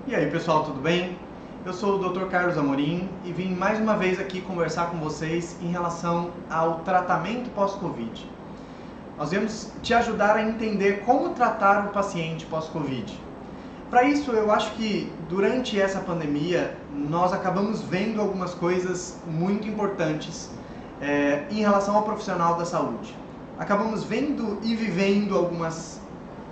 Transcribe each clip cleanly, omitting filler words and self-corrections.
E aí pessoal, tudo bem? Eu sou o Dr. Carlos Amorim e vim mais uma vez aqui conversar com vocês em relação ao tratamento pós-Covid. Nós vamos te ajudar a entender como tratar o paciente pós-Covid. Para isso, eu acho que durante essa pandemia nós acabamos vendo algumas coisas muito importantes em relação ao profissional da saúde. Acabamos vendo e vivendo algumas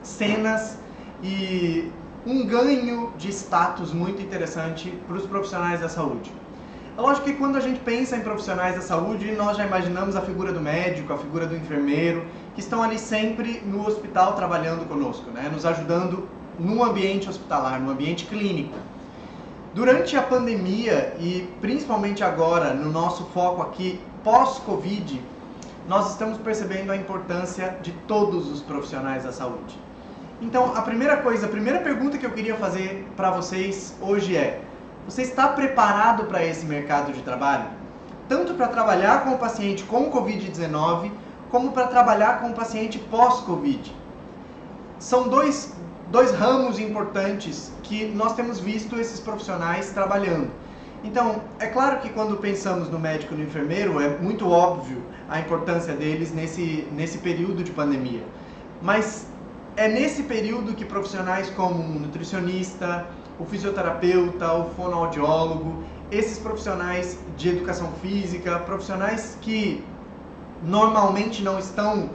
cenas e um ganho de status muito interessante para os profissionais da saúde. É lógico que quando a gente pensa em profissionais da saúde, nós já imaginamos a figura do médico, a figura do enfermeiro, que estão ali sempre no hospital trabalhando conosco, né? Nos ajudando no ambiente hospitalar, no ambiente clínico. Durante a pandemia e principalmente agora, no nosso foco aqui pós-Covid, nós estamos percebendo a importância de todos os profissionais da saúde. Então, a primeira pergunta que eu queria fazer para vocês hoje é: você está preparado para esse mercado de trabalho? Tanto para trabalhar com o paciente com Covid-19, como para trabalhar com o paciente pós-Covid. São dois ramos importantes que nós temos visto esses profissionais trabalhando. Então, é claro que quando pensamos no médico e no enfermeiro, é muito óbvio a importância deles nesse período de pandemia. Mas é nesse período que profissionais como o nutricionista, o fisioterapeuta, o fonoaudiólogo, esses profissionais de educação física, profissionais que normalmente não estão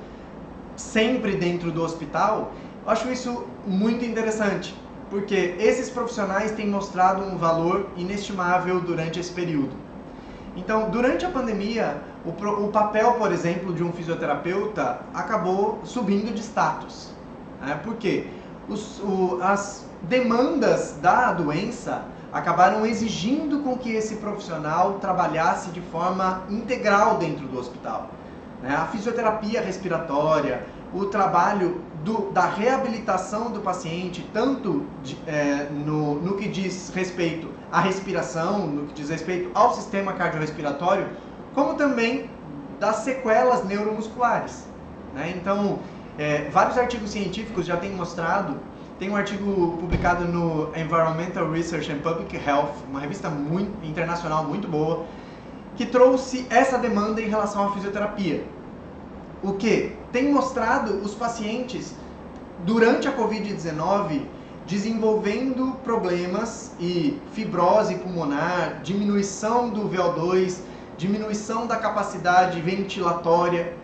sempre dentro do hospital, eu acho isso muito interessante, porque esses profissionais têm mostrado um valor inestimável durante esse período. Então, durante a pandemia, o papel, por exemplo, de um fisioterapeuta acabou subindo de status. Porque as demandas da doença acabaram exigindo com que esse profissional trabalhasse de forma integral dentro do hospital. A fisioterapia respiratória, o trabalho da reabilitação do paciente, tanto no que diz respeito à respiração, no que diz respeito ao sistema cardiorrespiratório, como também das sequelas neuromusculares. Então, vários artigos científicos já têm mostrado, tem um artigo publicado no Environmental Research and Public Health, uma revista internacional muito boa, que trouxe essa demanda em relação à fisioterapia. O que tem mostrado os pacientes durante a Covid-19 desenvolvendo problemas e fibrose pulmonar, diminuição do VO2, diminuição da capacidade ventilatória,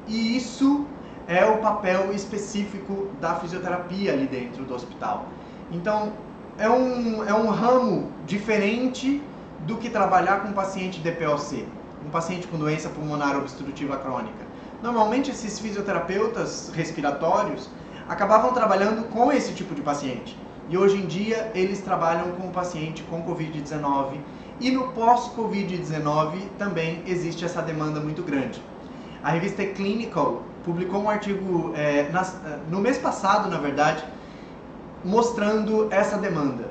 e isso é o papel específico da fisioterapia ali dentro do hospital. Então, é um ramo diferente do que trabalhar com um paciente DPOC, um paciente com doença pulmonar obstrutiva crônica. Normalmente, esses fisioterapeutas respiratórios acabavam trabalhando com esse tipo de paciente. E hoje em dia, eles trabalham com o paciente com Covid-19. E no pós-Covid-19 também existe essa demanda muito grande. A revista Clinical publicou um artigo no mês passado, na verdade, mostrando essa demanda.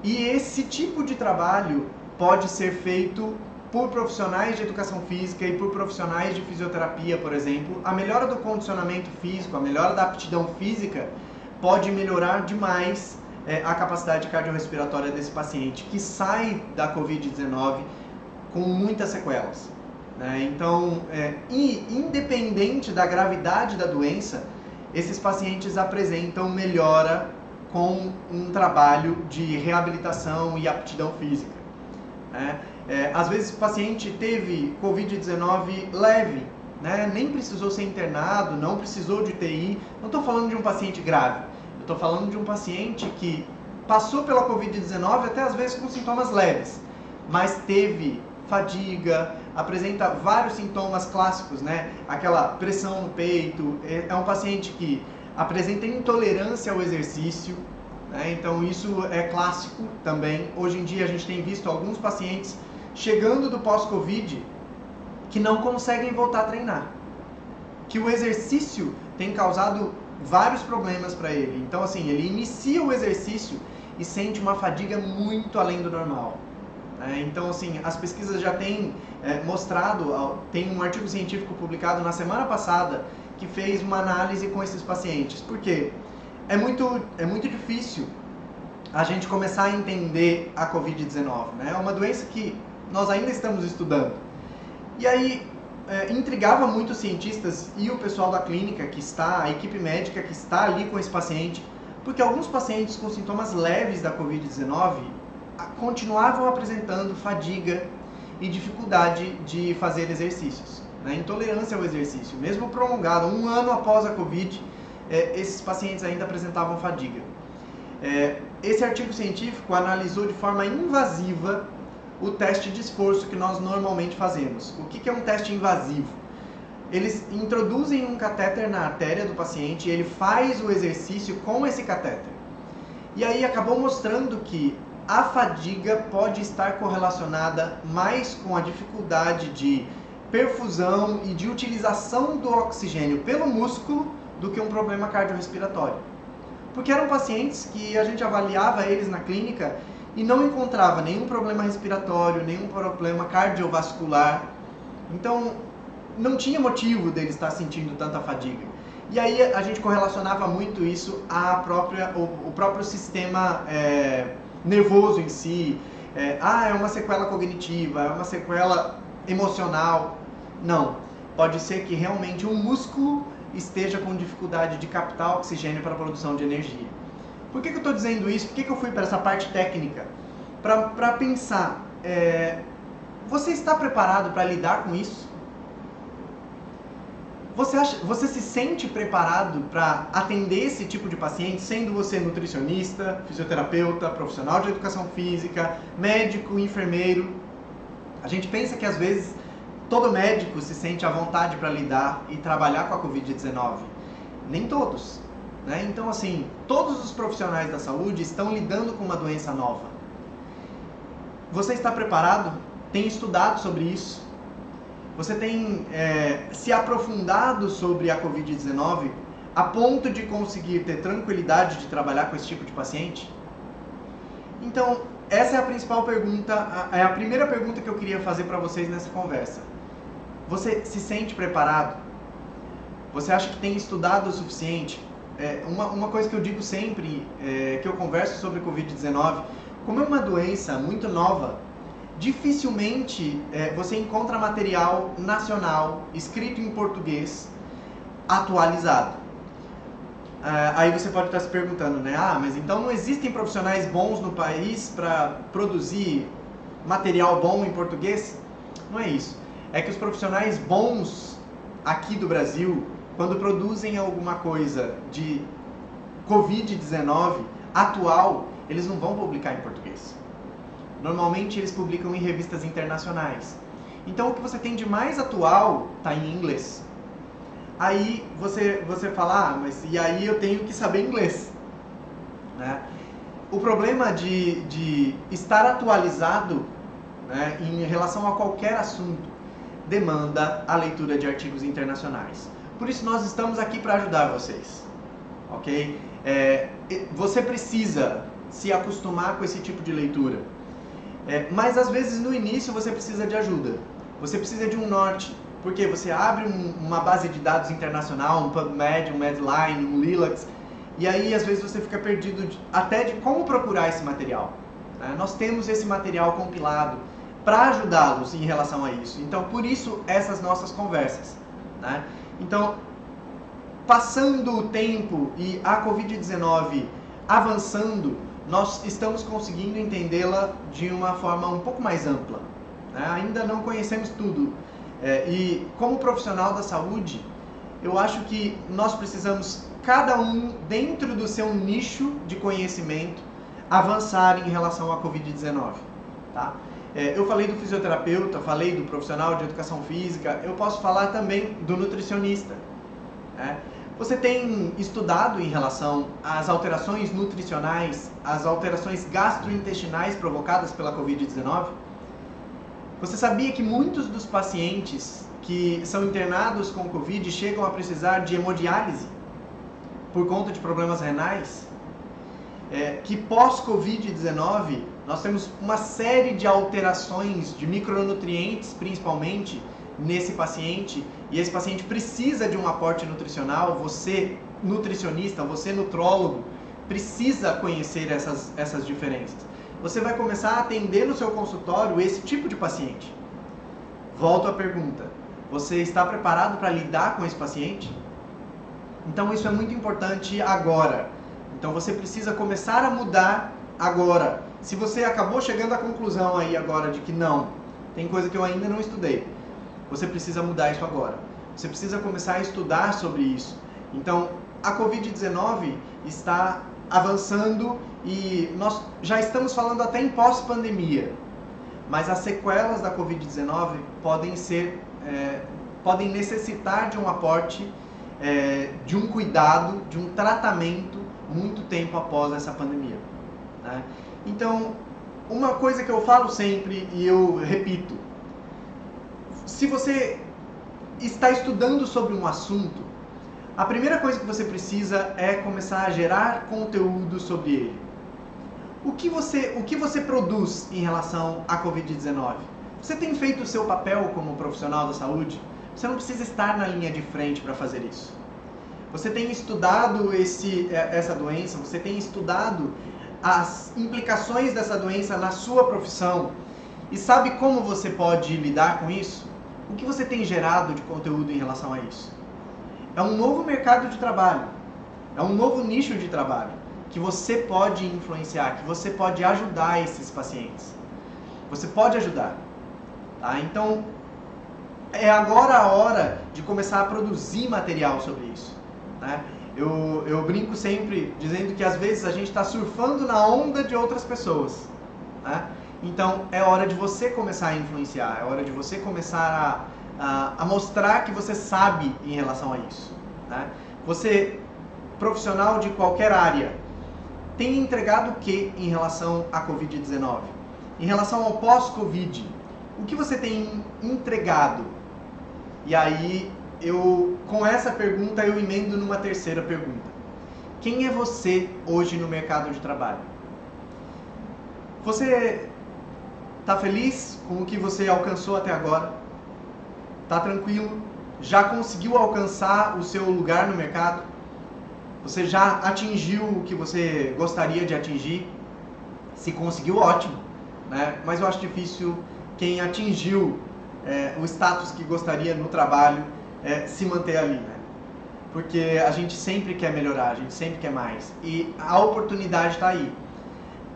E esse tipo de trabalho pode ser feito por profissionais de educação física e por profissionais de fisioterapia, por exemplo. A melhora do condicionamento físico, a melhora da aptidão física pode melhorar demais a capacidade cardiorrespiratória desse paciente que sai da Covid-19 com muitas sequelas. Então, independente da gravidade da doença, esses pacientes apresentam melhora com um trabalho de reabilitação e aptidão física. Às vezes o paciente teve Covid-19 leve, nem precisou ser internado, não precisou de UTI. Não estou falando de um paciente grave, eu estou falando de um paciente que passou pela Covid-19 até às vezes com sintomas leves, mas teve fadiga, apresenta vários sintomas clássicos, aquela pressão no peito, é um paciente que apresenta intolerância ao exercício, então isso é clássico também. Hoje em dia a gente tem visto alguns pacientes chegando do pós-Covid que não conseguem voltar a treinar, que o exercício tem causado vários problemas para ele. Então assim, ele inicia o exercício e sente uma fadiga muito além do normal. Então, assim, as pesquisas já têm mostrado, tem um artigo científico publicado na semana passada que fez uma análise com esses pacientes. Por quê? É muito difícil a gente começar a entender a Covid-19, né? É uma doença que nós ainda estamos estudando. E aí, intrigava muito os cientistas e o pessoal da clínica a equipe médica que está ali com esse paciente, porque alguns pacientes com sintomas leves da Covid-19 continuavam apresentando fadiga e dificuldade de fazer exercícios, né? Intolerância ao exercício, mesmo prolongado, 1 ano após a Covid, esses pacientes ainda apresentavam fadiga. Esse artigo científico analisou de forma invasiva o teste de esforço que nós normalmente fazemos. O que é um teste invasivo? Eles introduzem um catéter na artéria do paciente e ele faz o exercício com esse catéter. E aí acabou mostrando que a fadiga pode estar correlacionada mais com a dificuldade de perfusão e de utilização do oxigênio pelo músculo do que um problema cardiorrespiratório. Porque eram pacientes que a gente avaliava eles na clínica e não encontrava nenhum problema respiratório, nenhum problema cardiovascular. Então, não tinha motivo dele estar sentindo tanta fadiga. E aí a gente correlacionava muito isso o próprio sistema nervoso em si. É uma sequela cognitiva, é uma sequela emocional. Não. Pode ser que realmente um músculo esteja com dificuldade de captar oxigênio para a produção de energia. Por que eu estou dizendo isso? Por que eu fui para essa parte técnica? Para pensar, você está preparado para lidar com isso? Você se sente preparado para atender esse tipo de paciente, sendo você nutricionista, fisioterapeuta, profissional de educação física, médico, enfermeiro? A gente pensa que às vezes todo médico se sente à vontade para lidar e trabalhar com a Covid-19. Nem todos, né? Então, assim, todos os profissionais da saúde estão lidando com uma doença nova. Você está preparado? Tem estudado sobre isso? Você tem se aprofundado sobre a Covid-19 a ponto de conseguir ter tranquilidade de trabalhar com esse tipo de paciente? Então, essa é a principal pergunta, é a primeira pergunta que eu queria fazer para vocês nessa conversa. Você se sente preparado? Você acha que tem estudado o suficiente? Uma coisa que eu digo sempre, que eu converso sobre a Covid-19, como é uma doença muito nova, dificilmente você encontra material nacional, escrito em português, atualizado. Aí você pode estar se perguntando, né? Mas então não existem profissionais bons no país para produzir material bom em português? Não é isso. É que os profissionais bons aqui do Brasil, quando produzem alguma coisa de Covid-19 atual, eles não vão publicar em português. Normalmente eles publicam em revistas internacionais. Então o que você tem de mais atual está em inglês. Aí você fala, mas e aí eu tenho que saber inglês, né? O problema de estar atualizado, né, em relação a qualquer assunto demanda a leitura de artigos internacionais. Por isso nós estamos aqui para ajudar vocês, ok? Você precisa se acostumar com esse tipo de leitura. Mas às vezes no início você precisa de ajuda. Você precisa de um norte, porque você abre uma base de dados internacional, um PubMed, um Medline, um Lilacs, e aí às vezes você fica perdido até de como procurar esse material, né? Nós temos esse material compilado para ajudá-los em relação a isso. Então, por isso, essas nossas conversas, né? Então, passando o tempo e a Covid-19 avançando, nós estamos conseguindo entendê-la de uma forma um pouco mais ampla, né? Ainda não conhecemos tudo. E como profissional da saúde, eu acho que nós precisamos, cada um, dentro do seu nicho de conhecimento, avançar em relação à Covid-19, tá? Eu falei do fisioterapeuta, falei do profissional de educação física, eu posso falar também do nutricionista, né? Você tem estudado em relação às alterações nutricionais, às alterações gastrointestinais provocadas pela Covid-19? Você sabia que muitos dos pacientes que são internados com Covid chegam a precisar de hemodiálise por conta de problemas renais? Que pós-Covid-19 nós temos uma série de alterações de micronutrientes, principalmente, nesse paciente, e esse paciente precisa de um aporte nutricional. Você, nutricionista, você, nutrólogo, precisa conhecer essas diferenças. Você vai começar a atender no seu consultório esse tipo de paciente. Volto à pergunta: você está preparado para lidar com esse paciente? Então isso é muito importante agora. Então você precisa começar a mudar agora. Se você acabou chegando à conclusão aí agora de que não, tem coisa que eu ainda não estudei, você precisa mudar isso agora. Você precisa começar a estudar sobre isso. Então, a Covid-19 está avançando e nós já estamos falando até em pós-pandemia. Mas as sequelas da Covid-19 podem necessitar de um aporte, de um cuidado, de um tratamento muito tempo após essa pandemia, né? Então, uma coisa que eu falo sempre e eu repito: se você está estudando sobre um assunto, a primeira coisa que você precisa é começar a gerar conteúdo sobre ele. O que você produz em relação à Covid-19? Você tem feito o seu papel como profissional da saúde? Você não precisa estar na linha de frente para fazer isso. Você tem estudado essa doença, você tem estudado as implicações dessa doença na sua profissão e sabe como você pode lidar com isso? O que você tem gerado de conteúdo em relação a isso? É um novo mercado de trabalho, é um novo nicho de trabalho que você pode influenciar, que você pode ajudar esses pacientes. Você pode ajudar, tá? Então, é agora a hora de começar a produzir material sobre isso, né? Eu brinco sempre dizendo que às vezes a gente está surfando na onda de outras pessoas, né? Então é hora de você começar a influenciar, é hora de você começar a mostrar que você sabe em relação a isso, né? Você, profissional de qualquer área, tem entregado o que em relação à Covid-19? Em relação ao pós-Covid, o que você tem entregado? E aí, com essa pergunta, eu emendo numa terceira pergunta. Quem é você hoje no mercado de trabalho? Você está feliz com o que você alcançou até agora? Está tranquilo? Já conseguiu alcançar o seu lugar no mercado? Você já atingiu o que você gostaria de atingir? Se conseguiu, ótimo, né? Mas eu acho difícil quem atingiu o status que gostaria no trabalho se manter ali, né? Porque a gente sempre quer melhorar, a gente sempre quer mais. E a oportunidade está aí.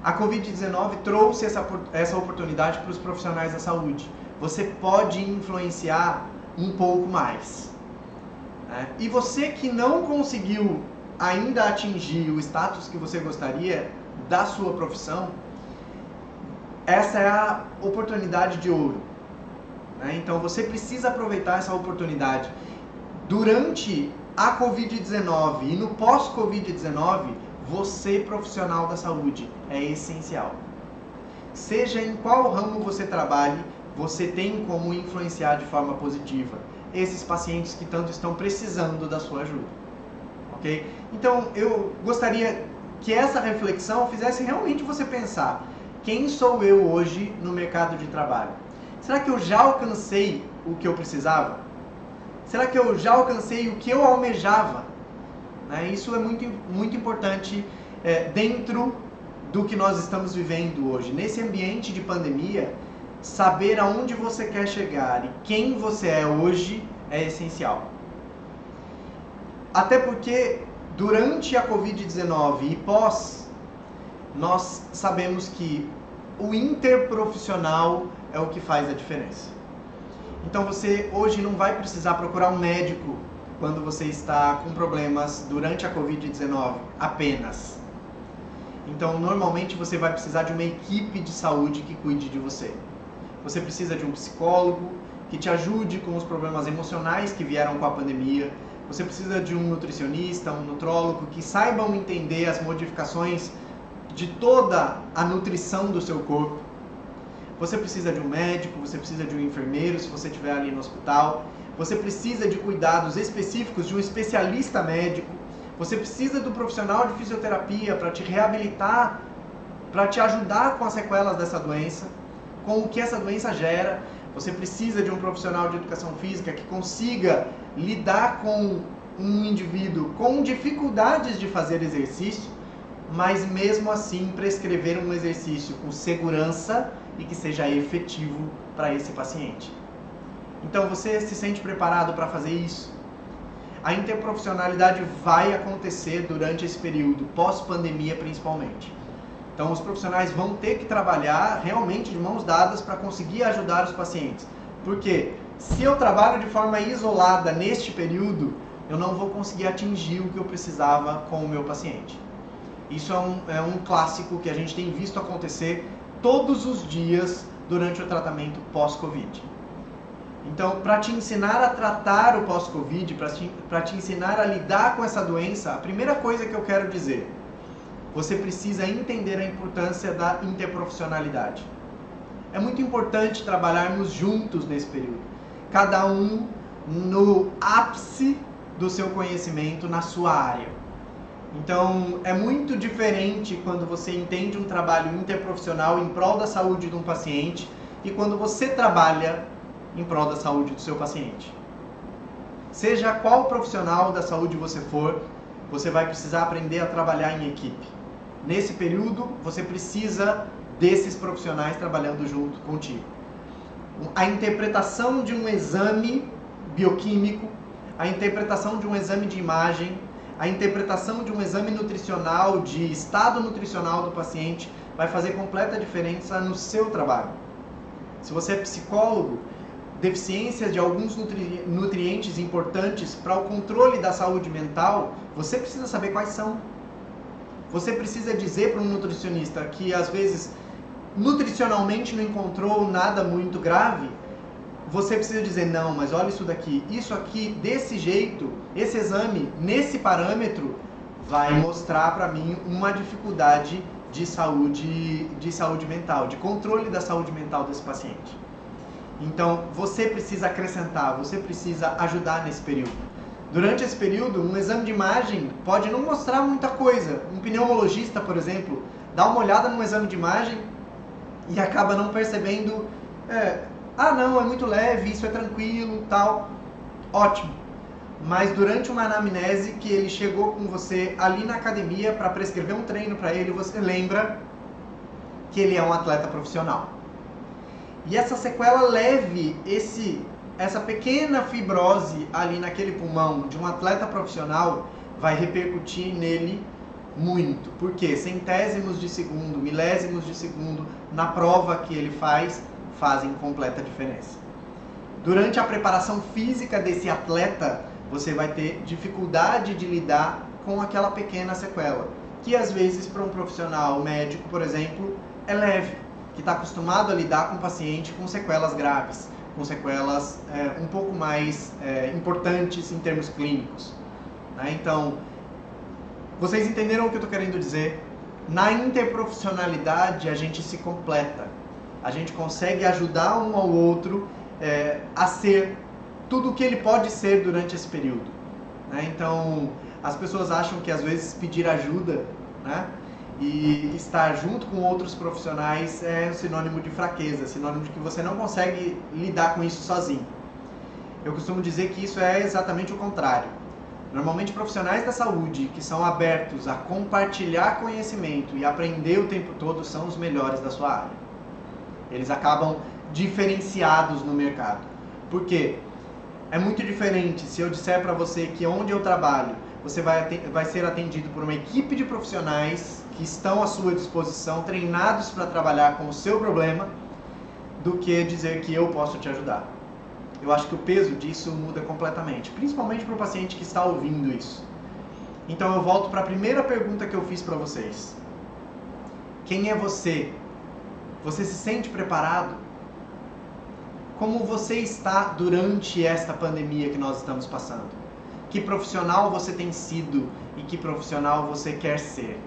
A Covid-19 trouxe essa oportunidade para os profissionais da saúde. Você pode influenciar um pouco mais, né? E você que não conseguiu ainda atingir o status que você gostaria da sua profissão, essa é a oportunidade de ouro, né? Então você precisa aproveitar essa oportunidade. Durante a Covid-19 e no pós-Covid-19, você, profissional da saúde, é essencial. Seja em qual ramo você trabalhe, você tem como influenciar de forma positiva esses pacientes que tanto estão precisando da sua ajuda. Ok? Então, eu gostaria que essa reflexão fizesse realmente você pensar: quem sou eu hoje no mercado de trabalho? Será que eu já alcancei o que eu precisava? Será que eu já alcancei o que eu almejava? Né? Isso é muito importante dentro do que nós estamos vivendo hoje. Nesse ambiente de pandemia, saber aonde você quer chegar e quem você é hoje é essencial. Até porque durante a Covid-19 e pós, nós sabemos que o interprofissional é o que faz a diferença. Então você hoje não vai precisar procurar um médico quando você está com problemas durante a Covid-19 apenas. Então normalmente você vai precisar de uma equipe de saúde que cuide de você. Você precisa de um psicólogo que te ajude com os problemas emocionais que vieram com a pandemia. Você precisa de um nutricionista, um nutrólogo que saibam entender as modificações de toda a nutrição do seu corpo. Você precisa de um médico, você precisa de um enfermeiro se você estiver ali no hospital. Você precisa de cuidados específicos de um especialista médico. Você precisa do profissional de fisioterapia para te reabilitar, para te ajudar com as sequelas dessa doença, com o que essa doença gera. Você precisa de um profissional de educação física que consiga lidar com um indivíduo com dificuldades de fazer exercício, mas mesmo assim prescrever um exercício com segurança e que seja efetivo para esse paciente. Então, você se sente preparado para fazer isso? A interprofissionalidade vai acontecer durante esse período, pós-pandemia principalmente. Então, os profissionais vão ter que trabalhar realmente de mãos dadas para conseguir ajudar os pacientes. Porque se eu trabalho de forma isolada neste período, eu não vou conseguir atingir o que eu precisava com o meu paciente. Isso é um clássico que a gente tem visto acontecer todos os dias durante o tratamento pós-Covid. Então, para te ensinar a tratar o pós-Covid, para te ensinar a lidar com essa doença, a primeira coisa que eu quero dizer, você precisa entender a importância da interprofissionalidade. É muito importante trabalharmos juntos nesse período, cada um no ápice do seu conhecimento na sua área. Então, é muito diferente quando você entende um trabalho interprofissional em prol da saúde de um paciente e quando você trabalha em prol da saúde do seu paciente. Seja qual profissional da saúde você for, você vai precisar aprender a trabalhar em equipe. Nesse período, você precisa desses profissionais trabalhando junto contigo. A interpretação de um exame bioquímico, a interpretação de um exame de imagem, a interpretação de um exame nutricional, de estado nutricional do paciente, vai fazer completa diferença no seu trabalho. Se você é psicólogo, deficiências de alguns nutrientes importantes para o controle da saúde mental, você precisa saber quais são. Você precisa dizer para um nutricionista que às vezes nutricionalmente não encontrou nada muito grave, você precisa dizer, não, mas olha isso aqui desse jeito, esse exame, nesse parâmetro, vai mostrar para mim uma dificuldade de saúde mental, de controle da saúde mental desse paciente. Então, você precisa acrescentar, você precisa ajudar nesse período. Durante esse período, um exame de imagem pode não mostrar muita coisa. Um pneumologista, por exemplo, dá uma olhada no exame de imagem e acaba não percebendo, não, é muito leve, isso é tranquilo, tal. Ótimo. Mas durante uma anamnese que ele chegou com você ali na academia para prescrever um treino para ele, você lembra que ele é um atleta profissional. E essa sequela leve, essa pequena fibrose ali naquele pulmão de um atleta profissional vai repercutir nele muito. Porque centésimos de segundo, milésimos de segundo na prova que ele fazem completa diferença. Durante a preparação física desse atleta, você vai ter dificuldade de lidar com aquela pequena sequela, que às vezes para um profissional médico, por exemplo, é leve, que está acostumado a lidar com o paciente com sequelas graves, com sequelas um pouco mais importantes em termos clínicos. Né? Então, vocês entenderam o que eu estou querendo dizer? Na interprofissionalidade a gente se completa, a gente consegue ajudar um ao outro a ser tudo o que ele pode ser durante esse período. Né? Então, as pessoas acham que às vezes pedir ajuda, né? E estar junto com outros profissionais é sinônimo de fraqueza, sinônimo de que você não consegue lidar com isso sozinho. Eu costumo dizer que isso é exatamente o contrário. Normalmente profissionais da saúde que são abertos a compartilhar conhecimento e aprender o tempo todo são os melhores da sua área. Eles acabam diferenciados no mercado. Por quê? É muito diferente se eu disser para você que onde eu trabalho você vai ser atendido por uma equipe de profissionais que estão à sua disposição, treinados para trabalhar com o seu problema, do que dizer que eu posso te ajudar. Eu acho que o peso disso muda completamente, principalmente para o paciente que está ouvindo isso. Então eu volto para a primeira pergunta que eu fiz para vocês. Quem é você? Você se sente preparado? Como você está durante esta pandemia que nós estamos passando? Que profissional você tem sido e que profissional você quer ser?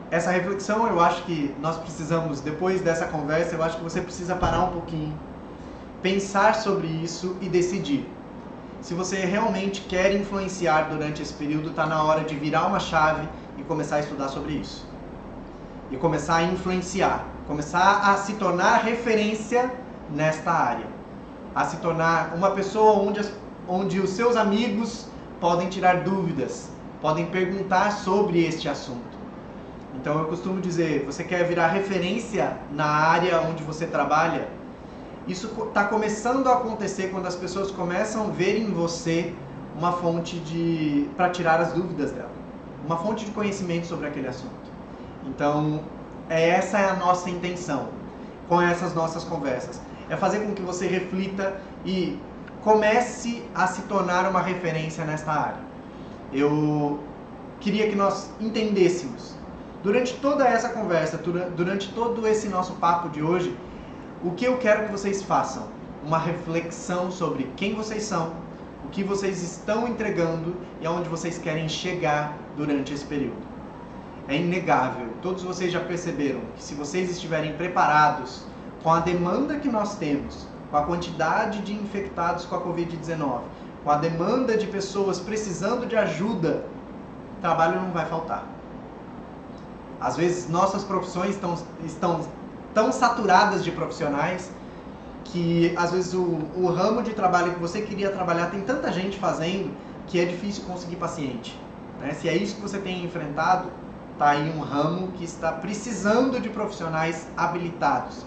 Essa reflexão eu acho que nós precisamos, depois dessa conversa, eu acho que você precisa parar um pouquinho, pensar sobre isso e decidir. Se você realmente quer influenciar durante esse período, está na hora de virar uma chave e começar a estudar sobre isso. E começar a influenciar, começar a se tornar referência nesta área. A se tornar uma pessoa onde os seus amigos podem tirar dúvidas, podem perguntar sobre este assunto. Então eu costumo dizer, você quer virar referência na área onde você trabalha? Isso está começando a acontecer quando as pessoas começam a ver em você uma fonte para tirar as dúvidas dela, uma fonte de conhecimento sobre aquele assunto. Então, essa é a nossa intenção com essas nossas conversas. É fazer com que você reflita e comece a se tornar uma referência nesta área. Eu queria que nós entendêssemos, durante toda essa conversa, durante todo esse nosso papo de hoje, o que eu quero que vocês façam? Uma reflexão sobre quem vocês são, o que vocês estão entregando e aonde vocês querem chegar durante esse período. É inegável, todos vocês já perceberam que se vocês estiverem preparados com a demanda que nós temos, com a quantidade de infectados com a Covid-19, com a demanda de pessoas precisando de ajuda, trabalho não vai faltar. Às vezes nossas profissões estão tão saturadas de profissionais que às vezes o ramo de trabalho que você queria trabalhar tem tanta gente fazendo que é difícil conseguir paciente, né? Se é isso que você tem enfrentado, tá aí um ramo que está precisando de profissionais habilitados.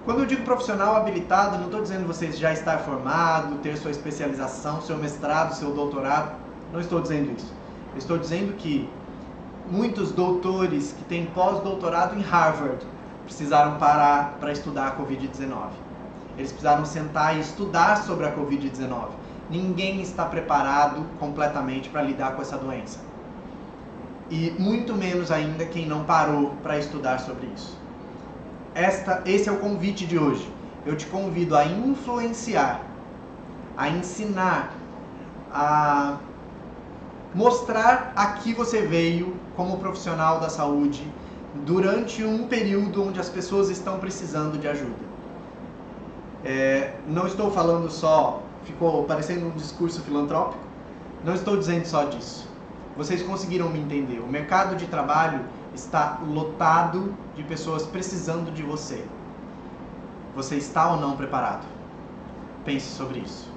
Quando eu digo profissional habilitado, não estou dizendo você já estar formado, ter sua especialização, seu mestrado, seu doutorado, não estou dizendo isso. Eu estou dizendo que muitos doutores que têm pós-doutorado em Harvard precisaram parar para estudar a Covid-19. Eles precisaram sentar e estudar sobre a Covid-19. Ninguém está preparado completamente para lidar com essa doença. E muito menos ainda quem não parou para estudar sobre isso. Esse é o convite de hoje. Eu te convido a influenciar, a ensinar, a mostrar a que você veio como profissional da saúde durante um período onde as pessoas estão precisando de ajuda. Não estou falando só, ficou parecendo um discurso filantrópico, não estou dizendo só disso. Vocês conseguiram me entender. O mercado de trabalho está lotado de pessoas precisando de você. Você está ou não preparado? Pense sobre isso.